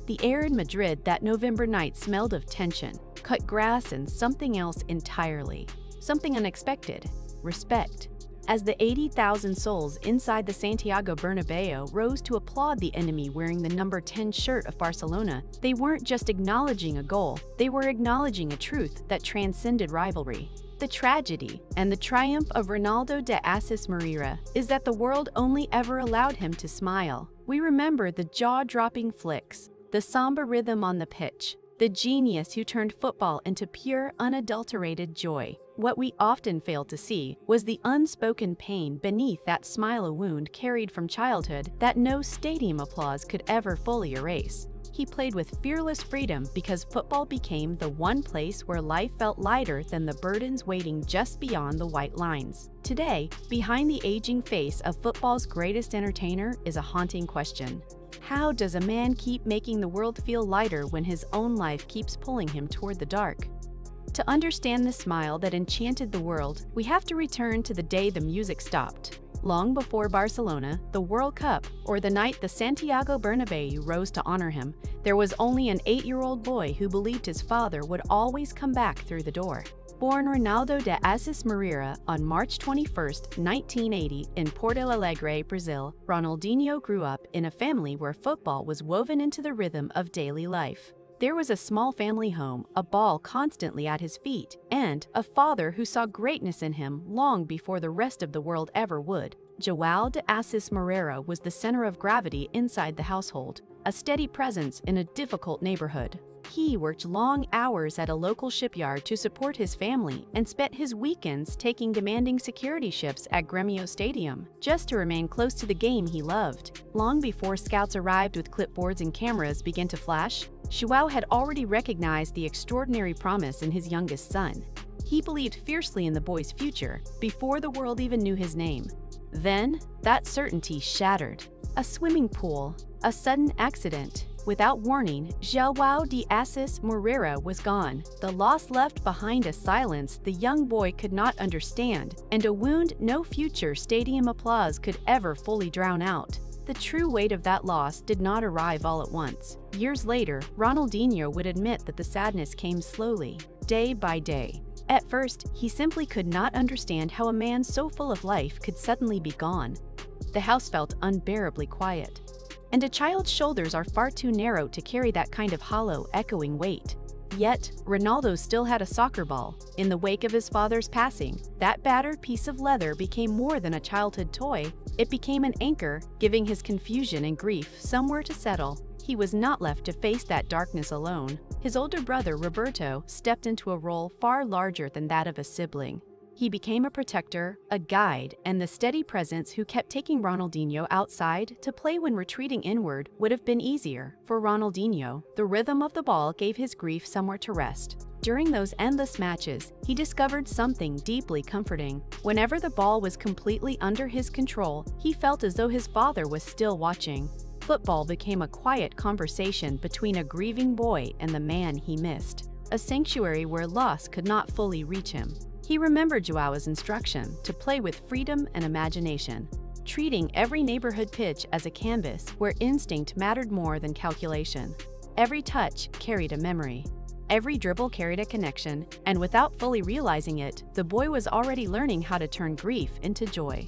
The air in Madrid that November night smelled of tension, cut grass, and something else entirely. Something unexpected: respect. As the 80,000 souls inside the Santiago Bernabeu rose to applaud the enemy wearing the number 10 shirt of Barcelona, they weren't just acknowledging a goal, they were acknowledging a truth that transcended rivalry. The tragedy and the triumph of Ronaldo de Assis Moreira is that the world only ever allowed him to smile. We remember the jaw-dropping flicks, the samba rhythm on the pitch, the genius who turned football into pure, unadulterated joy. What we often failed to see was the unspoken pain beneath that smile, a wound carried from childhood that no stadium applause could ever fully erase. He played with fearless freedom because football became the one place where life felt lighter than the burdens waiting just beyond the white lines. Today, behind the aging face of football's greatest entertainer is a haunting question. How does a man keep making the world feel lighter when his own life keeps pulling him toward the dark? To understand the smile that enchanted the world, we have to return to the day the music stopped. Long before Barcelona, the World Cup, or the night the Santiago Bernabeu rose to honor him, there was only an 8-year-old boy who believed his father would always come back through the door. Born Ronaldo de Assis Moreira on March 21, 1980, in Porto Alegre, Brazil, Ronaldinho grew up in a family where football was woven into the rhythm of daily life. There was a small family home, a ball constantly at his feet, and a father who saw greatness in him long before the rest of the world ever would. João de Assis Moreira was the center of gravity inside the household, a steady presence in a difficult neighborhood. He worked long hours at a local shipyard to support his family and spent his weekends taking demanding security shifts at Grêmio Stadium, just to remain close to the game he loved. Long before scouts arrived with clipboards and cameras began to flash, João had already recognized the extraordinary promise in his youngest son. He believed fiercely in the boy's future before the world even knew his name. Then, that certainty shattered. A swimming pool, a sudden accident. Without warning, João de Assis Moreira was gone. The loss left behind a silence the young boy could not understand, and a wound no future stadium applause could ever fully drown out. The true weight of that loss did not arrive all at once. Years later, Ronaldinho would admit that the sadness came slowly, day by day. At first, he simply could not understand how a man so full of life could suddenly be gone. The house felt unbearably quiet. And a child's shoulders are far too narrow to carry that kind of hollow, echoing weight. Yet, Ronaldo still had a soccer ball. In the wake of his father's passing, that battered piece of leather became more than a childhood toy. It became an anchor, giving his confusion and grief somewhere to settle. He was not left to face that darkness alone. His older brother, Roberto, stepped into a role far larger than that of a sibling. He became a protector, a guide, and the steady presence who kept taking Ronaldinho outside to play when retreating inward would have been easier. For Ronaldinho, the rhythm of the ball gave his grief somewhere to rest. During those endless matches, he discovered something deeply comforting. Whenever the ball was completely under his control, he felt as though his father was still watching. Football became a quiet conversation between a grieving boy and the man he missed, a sanctuary where loss could not fully reach him. He remembered João's instruction to play with freedom and imagination, treating every neighborhood pitch as a canvas where instinct mattered more than calculation. Every touch carried a memory. Every dribble carried a connection, and without fully realizing it, the boy was already learning how to turn grief into joy.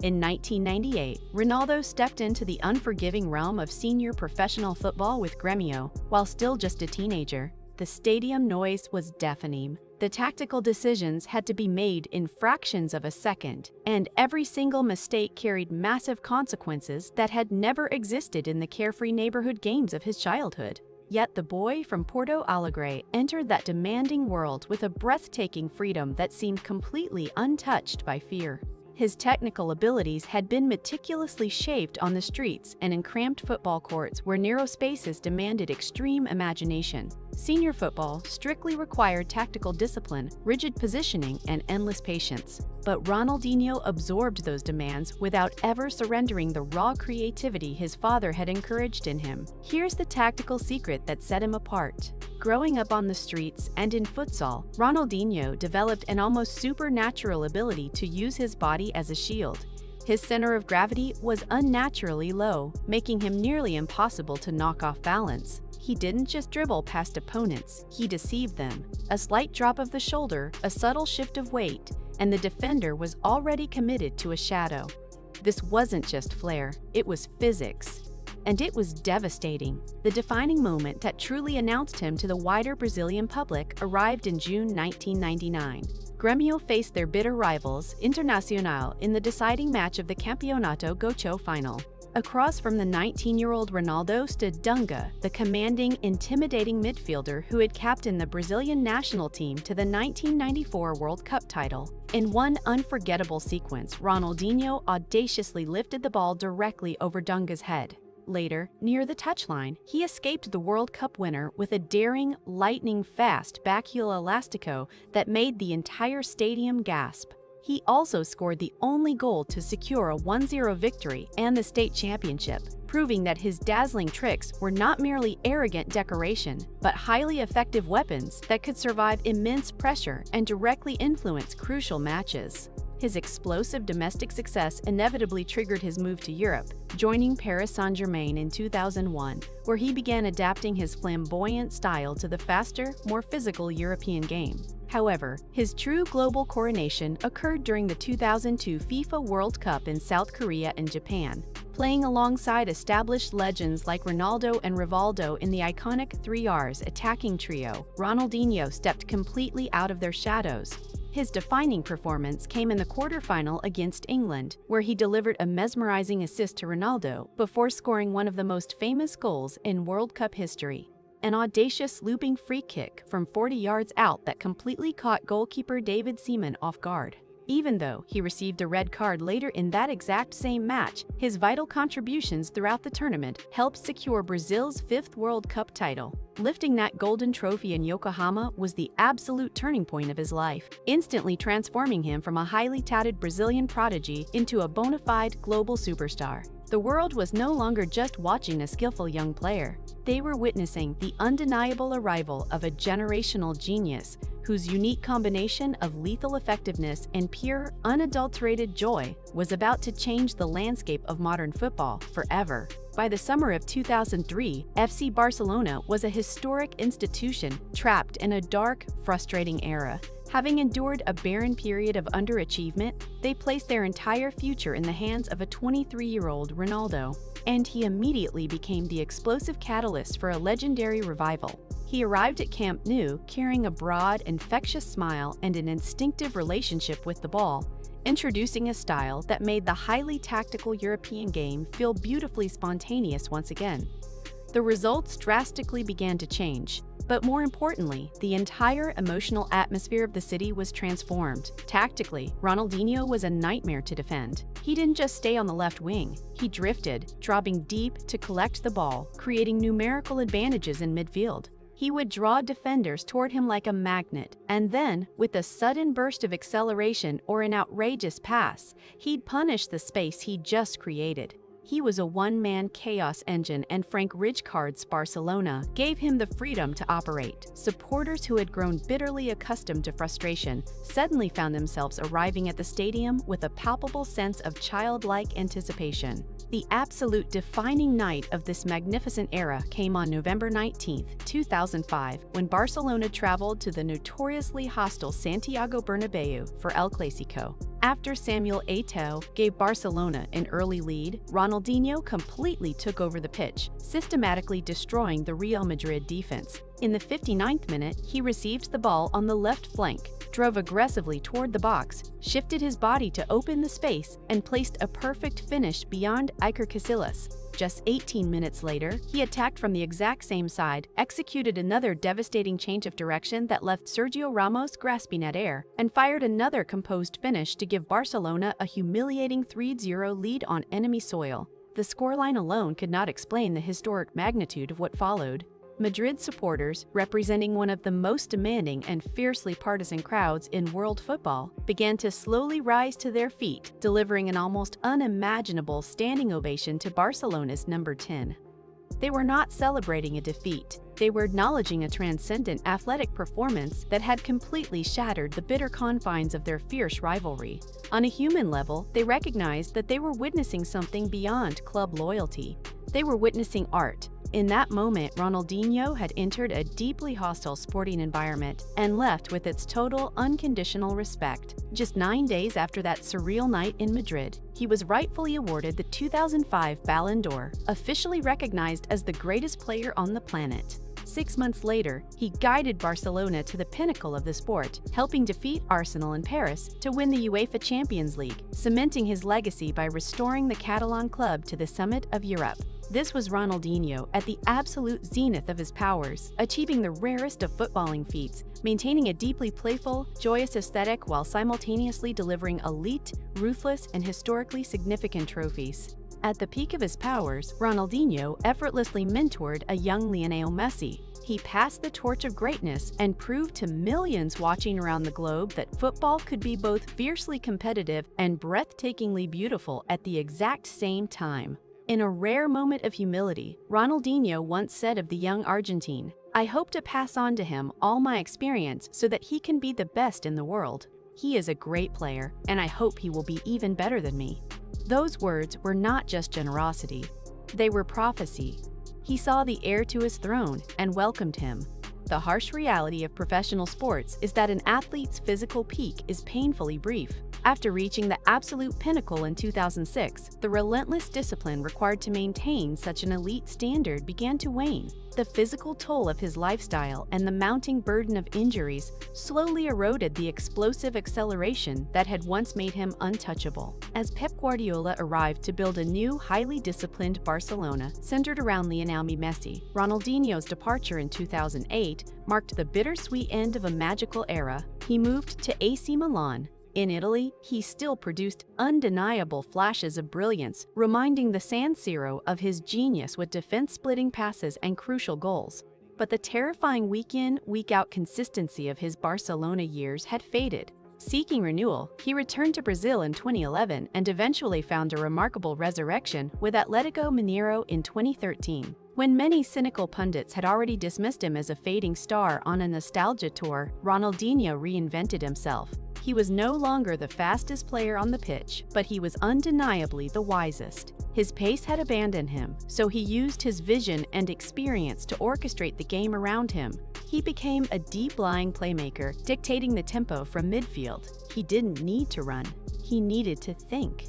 In 1998, Ronaldo stepped into the unforgiving realm of senior professional football with Grêmio. While still just a teenager, the stadium noise was deafening. The tactical decisions had to be made in fractions of a second, and every single mistake carried massive consequences that had never existed in the carefree neighborhood games of his childhood. Yet the boy from Porto Alegre entered that demanding world with a breathtaking freedom that seemed completely untouched by fear. His technical abilities had been meticulously shaped on the streets and in cramped football courts where narrow spaces demanded extreme imagination. Senior football strictly required tactical discipline, rigid positioning, and endless patience. But Ronaldinho absorbed those demands without ever surrendering the raw creativity his father had encouraged in him. Here's the tactical secret that set him apart. Growing up on the streets and in futsal, Ronaldinho developed an almost supernatural ability to use his body as a shield. His center of gravity was unnaturally low, making him nearly impossible to knock off balance. He didn't just dribble past opponents, he deceived them. A slight drop of the shoulder, a subtle shift of weight, and the defender was already committed to a shadow. This wasn't just flair, it was physics. And it was devastating. The defining moment that truly announced him to the wider Brazilian public arrived in June 1999. Grêmio faced their bitter rivals, Internacional, in the deciding match of the Campeonato Gaúcho final. Across from the 19-year-old Ronaldo stood Dunga, the commanding, intimidating midfielder who had captained the Brazilian national team to the 1994 World Cup title. In one unforgettable sequence, Ronaldinho audaciously lifted the ball directly over Dunga's head. Later, near the touchline, he escaped the World Cup winner with a daring, lightning-fast backheel elastico that made the entire stadium gasp. He also scored the only goal to secure a 1-0 victory and the state championship, proving that his dazzling tricks were not merely arrogant decoration, but highly effective weapons that could survive immense pressure and directly influence crucial matches. His explosive domestic success inevitably triggered his move to Europe, joining Paris Saint-Germain in 2001, where he began adapting his flamboyant style to the faster, more physical European game. However, his true global coronation occurred during the 2002 FIFA World Cup in South Korea and Japan. Playing alongside established legends like Ronaldo and Rivaldo in the iconic 3Rs attacking trio, Ronaldinho stepped completely out of their shadows. His defining performance came in the quarterfinal against England, where he delivered a mesmerizing assist to Ronaldo before scoring one of the most famous goals in World Cup history. An audacious looping free kick from 40 yards out that completely caught goalkeeper David Seaman off guard. Even though he received a red card later in that exact same match, his vital contributions throughout the tournament helped secure Brazil's fifth World Cup title. Lifting that golden trophy in Yokohama was the absolute turning point of his life, instantly transforming him from a highly touted Brazilian prodigy into a bona fide global superstar. The world was no longer just watching a skillful young player. They were witnessing the undeniable arrival of a generational genius whose unique combination of lethal effectiveness and pure, unadulterated joy was about to change the landscape of modern football forever. By the summer of 2003, FC Barcelona was a historic institution trapped in a dark, frustrating era. Having endured a barren period of underachievement, they placed their entire future in the hands of a 23-year-old Ronaldo, and he immediately became the explosive catalyst for a legendary revival. He arrived at Camp Nou carrying a broad, infectious smile and an instinctive relationship with the ball, introducing a style that made the highly tactical European game feel beautifully spontaneous once again. The results drastically began to change, but more importantly, the entire emotional atmosphere of the city was transformed. Tactically, Ronaldinho was a nightmare to defend. He didn't just stay on the left wing, he drifted, dropping deep to collect the ball, creating numerical advantages in midfield. He would draw defenders toward him like a magnet, and then, with a sudden burst of acceleration or an outrageous pass, he'd punish the space he'd just created. He was a one-man chaos engine, and Frank Rijkaard's Barcelona gave him the freedom to operate. Supporters who had grown bitterly accustomed to frustration suddenly found themselves arriving at the stadium with a palpable sense of childlike anticipation. The absolute defining night of this magnificent era came on November 19, 2005, when Barcelona traveled to the notoriously hostile Santiago Bernabéu for El Clásico. After Samuel Eto'o gave Barcelona an early lead, Ronaldinho completely took over the pitch, systematically destroying the Real Madrid defense. In the 59th minute, he received the ball on the left flank, drove aggressively toward the box, shifted his body to open the space, and placed a perfect finish beyond Iker Casillas. Just 18 minutes later, he attacked from the exact same side, executed another devastating change of direction that left Sergio Ramos grasping at air, and fired another composed finish to give Barcelona a humiliating 3-0 lead on enemy soil. The scoreline alone could not explain the historic magnitude of what followed. Madrid supporters, representing one of the most demanding and fiercely partisan crowds in world football, began to slowly rise to their feet, delivering an almost unimaginable standing ovation to Barcelona's number 10. They were not celebrating a defeat. They were acknowledging a transcendent athletic performance that had completely shattered the bitter confines of their fierce rivalry. On a human level, they recognized that they were witnessing something beyond club loyalty. They were witnessing art, In that moment, Ronaldinho had entered a deeply hostile sporting environment and left with its total, unconditional respect. Just 9 days after that surreal night in Madrid, he was rightfully awarded the 2005 Ballon d'Or, officially recognized as the greatest player on the planet. 6 months later, he guided Barcelona to the pinnacle of the sport, helping defeat Arsenal in Paris to win the UEFA Champions League, cementing his legacy by restoring the Catalan club to the summit of Europe. This was Ronaldinho at the absolute zenith of his powers, achieving the rarest of footballing feats, maintaining a deeply playful, joyous aesthetic while simultaneously delivering elite, ruthless, and historically significant trophies. At the peak of his powers, Ronaldinho effortlessly mentored a young Lionel Messi. He passed the torch of greatness and proved to millions watching around the globe that football could be both fiercely competitive and breathtakingly beautiful at the exact same time. In a rare moment of humility, Ronaldinho once said of the young Argentine, "I hope to pass on to him all my experience so that he can be the best in the world. He is a great player, and I hope he will be even better than me." Those words were not just generosity, they were prophecy. He saw the heir to his throne and welcomed him. The harsh reality of professional sports is that an athlete's physical peak is painfully brief. After reaching the absolute pinnacle in 2006, the relentless discipline required to maintain such an elite standard began to wane. The physical toll of his lifestyle and the mounting burden of injuries slowly eroded the explosive acceleration that had once made him untouchable. As Pep Guardiola arrived to build a new, highly disciplined Barcelona centered around Lionel Messi, Ronaldinho's departure in 2008 marked the bittersweet end of a magical era. He moved to AC Milan. In Italy, he still produced undeniable flashes of brilliance, reminding the San Siro of his genius with defense-splitting passes and crucial goals. But the terrifying week-in, week-out consistency of his Barcelona years had faded. Seeking renewal, he returned to Brazil in 2011 and eventually found a remarkable resurrection with Atlético Mineiro in 2013. When many cynical pundits had already dismissed him as a fading star on a nostalgia tour, Ronaldinho reinvented himself. He was no longer the fastest player on the pitch, but he was undeniably the wisest. His pace had abandoned him, so he used his vision and experience to orchestrate the game around him. He became a deep-lying playmaker, dictating the tempo from midfield. He didn't need to run, he needed to think.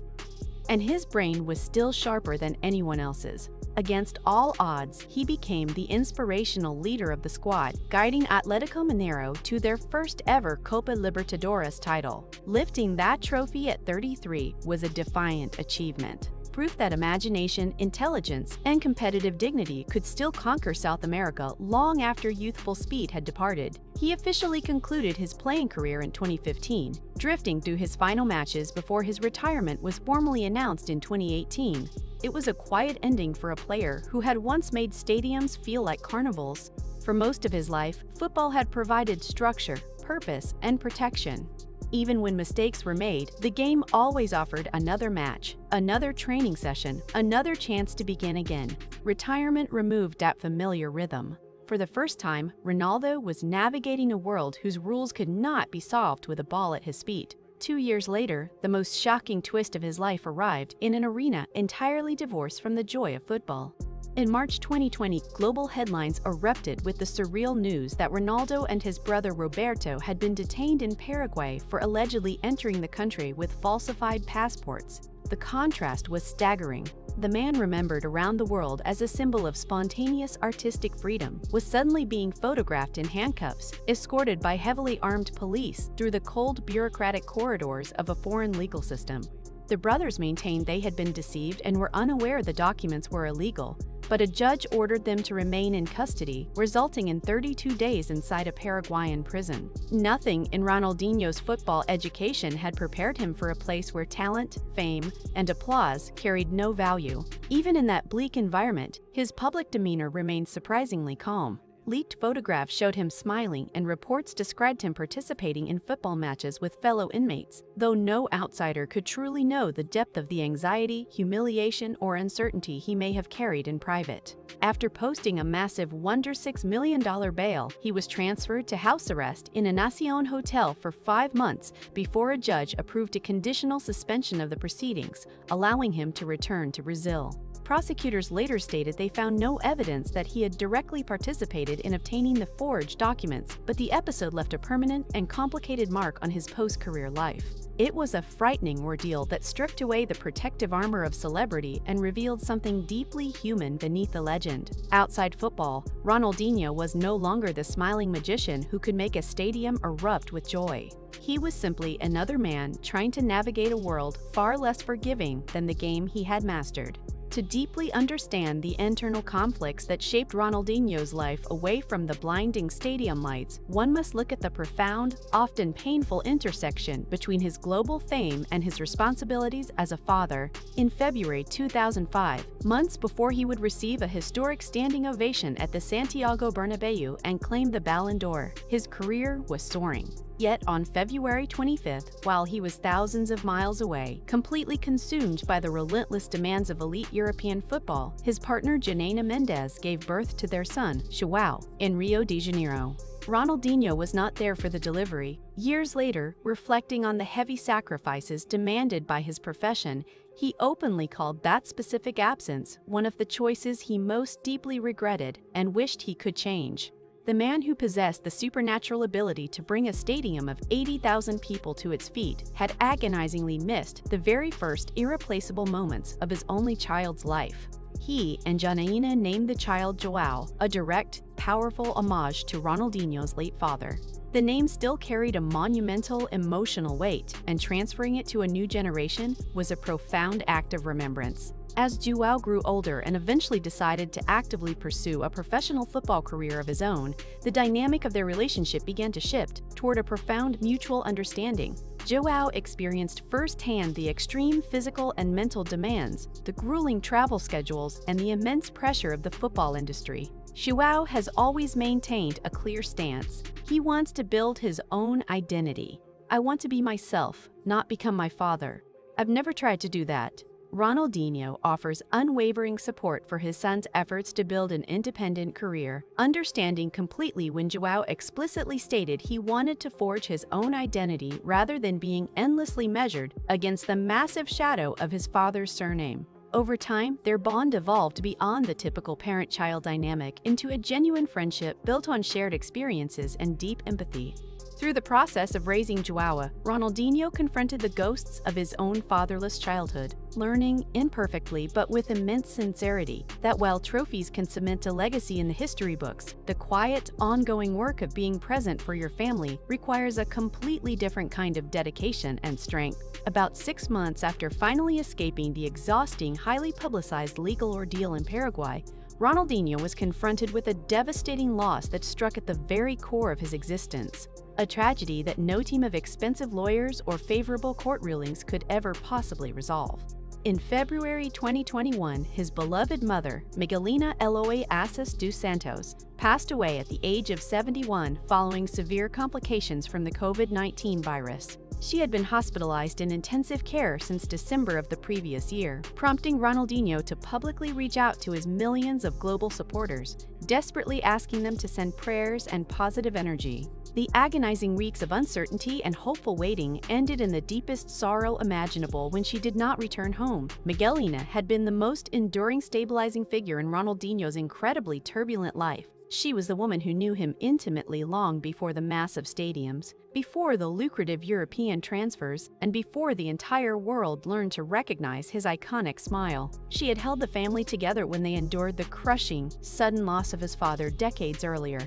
And his brain was still sharper than anyone else's. Against all odds, he became the inspirational leader of the squad, guiding Atlético Mineiro to their first ever Copa Libertadores title. Lifting that trophy at 33 was a defiant achievement. Proof that imagination, intelligence, and competitive dignity could still conquer South America long after youthful speed had departed. He officially concluded his playing career in 2015, drifting through his final matches before his retirement was formally announced in 2018. It was a quiet ending for a player who had once made stadiums feel like carnivals. For most of his life, football had provided structure, purpose, and protection. Even when mistakes were made, the game always offered another match, another training session, another chance to begin again. Retirement removed that familiar rhythm. For the first time, Ronaldo was navigating a world whose rules could not be solved with a ball at his feet. 2 years later, the most shocking twist of his life arrived in an arena entirely divorced from the joy of football. In March 2020, global headlines erupted with the surreal news that Ronaldo and his brother Roberto had been detained in Paraguay for allegedly entering the country with falsified passports. The contrast was staggering. The man remembered around the world as a symbol of spontaneous artistic freedom was suddenly being photographed in handcuffs, escorted by heavily armed police through the cold bureaucratic corridors of a foreign legal system. The brothers maintained they had been deceived and were unaware the documents were illegal, but a judge ordered them to remain in custody, resulting in 32 days inside a Paraguayan prison. Nothing in Ronaldinho's football education had prepared him for a place where talent, fame, and applause carried no value. Even in that bleak environment, his public demeanor remained surprisingly calm. Leaked photographs showed him smiling, and reports described him participating in football matches with fellow inmates, though no outsider could truly know the depth of the anxiety, humiliation, or uncertainty he may have carried in private. After posting a massive $6 million bail, he was transferred to house arrest in a Nacion hotel for 5 months before a judge approved a conditional suspension of the proceedings, allowing him to return to Brazil. prosecutors later stated they found no evidence that he had directly participated in obtaining the forged documents, but the episode left a permanent and complicated mark on his post-career life. It was a frightening ordeal that stripped away the protective armor of celebrity and revealed something deeply human beneath the legend. Outside football, Ronaldinho was no longer the smiling magician who could make a stadium erupt with joy. He was simply another man trying to navigate a world far less forgiving than the game he had mastered. To deeply understand the internal conflicts that shaped Ronaldinho's life away from the blinding stadium lights, one must look at the profound, often painful intersection between his global fame and his responsibilities as a father. In February 2005, months before he would receive a historic standing ovation at the Santiago Bernabeu and claim the Ballon d'Or, his career was soaring. Yet on February 25th, while he was thousands of miles away, completely consumed by the relentless demands of elite European football, his partner Janaina Mendes gave birth to their son, João, in Rio de Janeiro. Ronaldinho was not there for the delivery. Years later, reflecting on the heavy sacrifices demanded by his profession, he openly called that specific absence one of the choices he most deeply regretted and wished he could change. The man who possessed the supernatural ability to bring a stadium of 80,000 people to its feet had agonizingly missed the very first irreplaceable moments of his only child's life. He and Janaina named the child João, a direct, powerful homage to Ronaldinho's late father. The name still carried a monumental emotional weight, and transferring it to a new generation was a profound act of remembrance. As João grew older and eventually decided to actively pursue a professional football career of his own, the dynamic of their relationship began to shift toward a profound mutual understanding. João experienced firsthand the extreme physical and mental demands, the grueling travel schedules, and the immense pressure of the football industry. João has always maintained a clear stance. He wants to build his own identity. "I want to be myself, not become my father. I've never tried to do that." Ronaldinho offers unwavering support for his son's efforts to build an independent career, understanding completely when João explicitly stated he wanted to forge his own identity rather than being endlessly measured against the massive shadow of his father's surname. Over time, their bond evolved beyond the typical parent-child dynamic into a genuine friendship built on shared experiences and deep empathy. Through the process of raising João, Ronaldinho confronted the ghosts of his own fatherless childhood, learning, imperfectly but with immense sincerity, that while trophies can cement a legacy in the history books, the quiet, ongoing work of being present for your family requires a completely different kind of dedication and strength. About 6 months after finally escaping the exhausting, highly publicized legal ordeal in Paraguay, Ronaldinho was confronted with a devastating loss that struck at the very core of his existence. A tragedy that no team of expensive lawyers or favorable court rulings could ever possibly resolve. In February 2021, his beloved mother, Miguelina Eloy Assis dos Santos, passed away at the age of 71 following severe complications from the COVID-19 virus. She had been hospitalized in intensive care since December of the previous year, prompting Ronaldinho to publicly reach out to his millions of global supporters, desperately asking them to send prayers and positive energy. The agonizing weeks of uncertainty and hopeful waiting ended in the deepest sorrow imaginable when she did not return home. Miguelina had been the most enduring stabilizing figure in Ronaldinho's incredibly turbulent life. She was the woman who knew him intimately long before the massive stadiums, before the lucrative European transfers, and before the entire world learned to recognize his iconic smile. She had held the family together when they endured the crushing, sudden loss of his father decades earlier.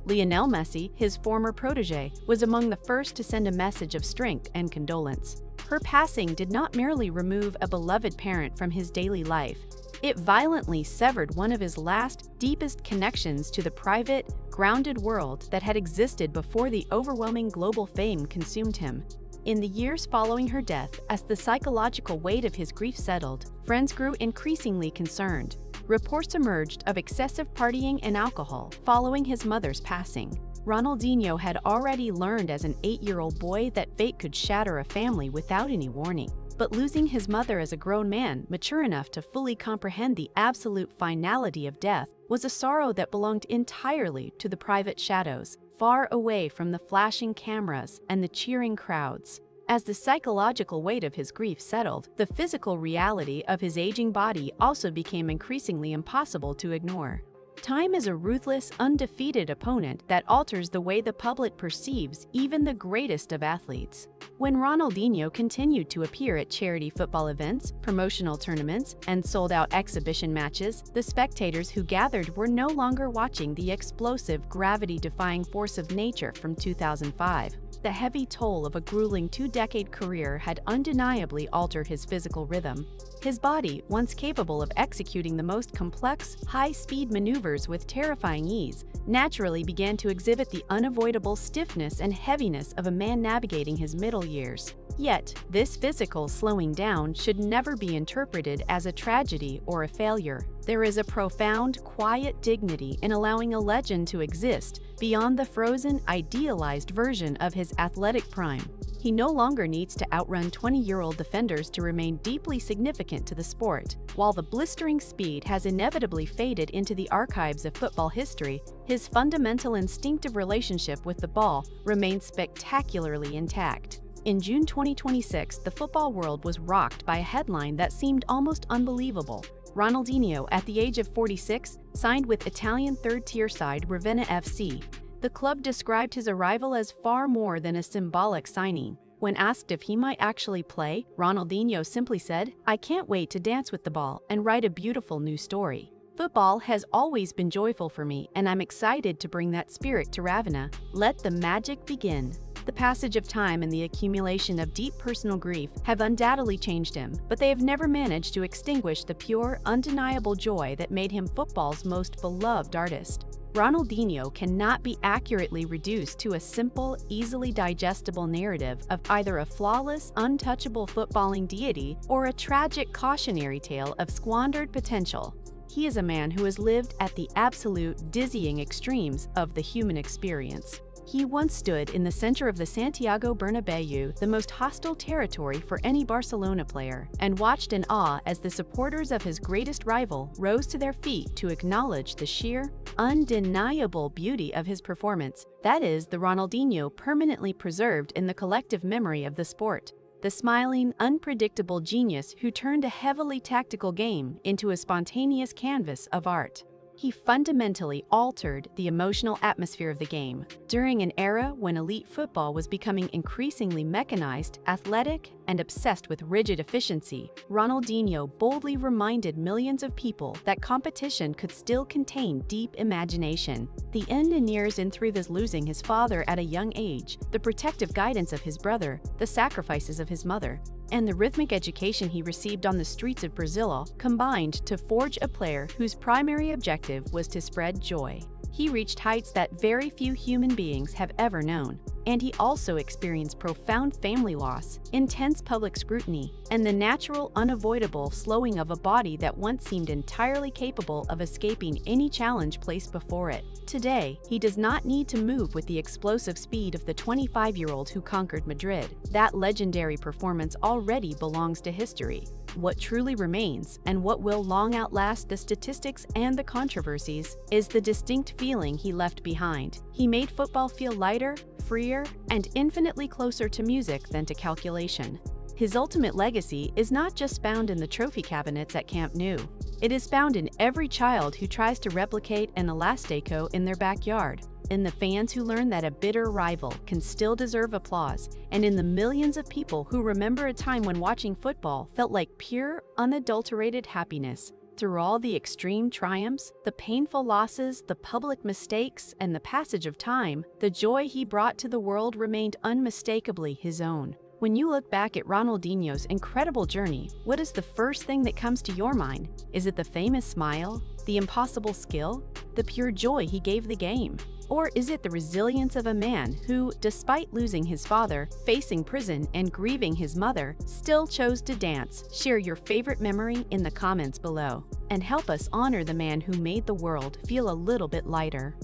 Lionel Messi, his former protege, was among the first to send a message of strength and condolence. Her passing did not merely remove a beloved parent from his daily life. It violently severed one of his last, deepest connections to the private, grounded world that had existed before the overwhelming global fame consumed him. In the years following her death, as the psychological weight of his grief settled, friends grew increasingly concerned. Reports emerged of excessive partying and alcohol following his mother's passing. Ronaldinho had already learned as an 8-year-old boy that fate could shatter a family without any warning. But losing his mother as a grown man, mature enough to fully comprehend the absolute finality of death, was a sorrow that belonged entirely to the private shadows, far away from the flashing cameras and the cheering crowds. As the psychological weight of his grief settled, the physical reality of his aging body also became increasingly impossible to ignore. Time is a ruthless, undefeated opponent that alters the way the public perceives even the greatest of athletes. When Ronaldinho continued to appear at charity football events, promotional tournaments, and sold-out exhibition matches, the spectators who gathered were no longer watching the explosive, gravity-defying force of nature from 2005. The heavy toll of a grueling two-decade career had undeniably altered his physical rhythm. His body, once capable of executing the most complex, high-speed maneuvers with terrifying ease, naturally began to exhibit the unavoidable stiffness and heaviness of a man navigating his middle years. Yet, this physical slowing down should never be interpreted as a tragedy or a failure. There is a profound, quiet dignity in allowing a legend to exist beyond the frozen, idealized version of his athletic prime. He no longer needs to outrun 20-year-old defenders to remain deeply significant to the sport. While the blistering speed has inevitably faded into the archives of football history, his fundamental instinctive relationship with the ball remains spectacularly intact. In June 2026, the football world was rocked by a headline that seemed almost unbelievable. Ronaldinho, at the age of 46, signed with Italian third-tier side Ravenna FC. The club described his arrival as far more than a symbolic signing. When asked if he might actually play, Ronaldinho simply said, "I can't wait to dance with the ball and write a beautiful new story. Football has always been joyful for me, and I'm excited to bring that spirit to Ravenna. Let the magic begin." The passage of time and the accumulation of deep personal grief have undoubtedly changed him, but they have never managed to extinguish the pure, undeniable joy that made him football's most beloved artist. Ronaldinho cannot be accurately reduced to a simple, easily digestible narrative of either a flawless, untouchable footballing deity or a tragic cautionary tale of squandered potential. He is a man who has lived at the absolute, dizzying extremes of the human experience. He once stood in the center of the Santiago Bernabéu, the most hostile territory for any Barcelona player, and watched in awe as the supporters of his greatest rival rose to their feet to acknowledge the sheer, undeniable beauty of his performance. That is the Ronaldinho permanently preserved in the collective memory of the sport. The smiling, unpredictable genius who turned a heavily tactical game into a spontaneous canvas of art. He fundamentally altered the emotional atmosphere of the game. During an era when elite football was becoming increasingly mechanized, athletic, and obsessed with rigid efficiency, Ronaldinho boldly reminded millions of people that competition could still contain deep imagination. The engineers in through this losing his father at a young age, the protective guidance of his brother, the sacrifices of his mother, and the rhythmic education he received on the streets of Brazil combined to forge a player whose primary objective was to spread joy. He reached heights that very few human beings have ever known. And he also experienced profound family loss, intense public scrutiny, and the natural, unavoidable slowing of a body that once seemed entirely capable of escaping any challenge placed before it. Today, he does not need to move with the explosive speed of the 25-year-old who conquered Madrid. That legendary performance already belongs to history. What truly remains, and what will long outlast the statistics and the controversies, is the distinct feeling he left behind. He made football feel lighter, freer, and infinitely closer to music than to calculation. His ultimate legacy is not just found in the trophy cabinets at Camp Nou. It is found in every child who tries to replicate an Elastico in their backyard, in the fans who learn that a bitter rival can still deserve applause, and in the millions of people who remember a time when watching football felt like pure, unadulterated happiness. Through all the extreme triumphs, the painful losses, the public mistakes, and the passage of time, the joy he brought to the world remained unmistakably his own. When you look back at Ronaldinho's incredible journey, what is the first thing that comes to your mind? Is it the famous smile, the impossible skill, the pure joy he gave the game? Or is it the resilience of a man who, despite losing his father, facing prison, and grieving his mother, still chose to dance? Share your favorite memory in the comments below, and help us honor the man who made the world feel a little bit lighter.